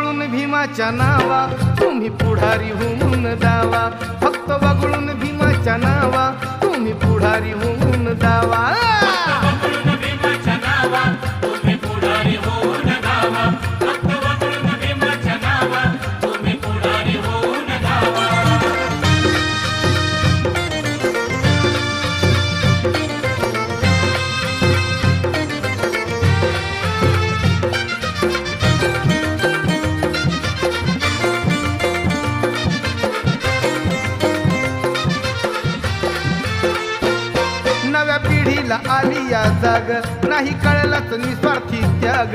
वगळून भीमाच्या नावा तुम्ही पुढारी होऊन दावा फक्त वगळून भीमाच्या नावा तुम्ही पुढारी होऊन दावा नव्या पिढीला आली या जाग नाही कळलाच निस्वार्थी त्याग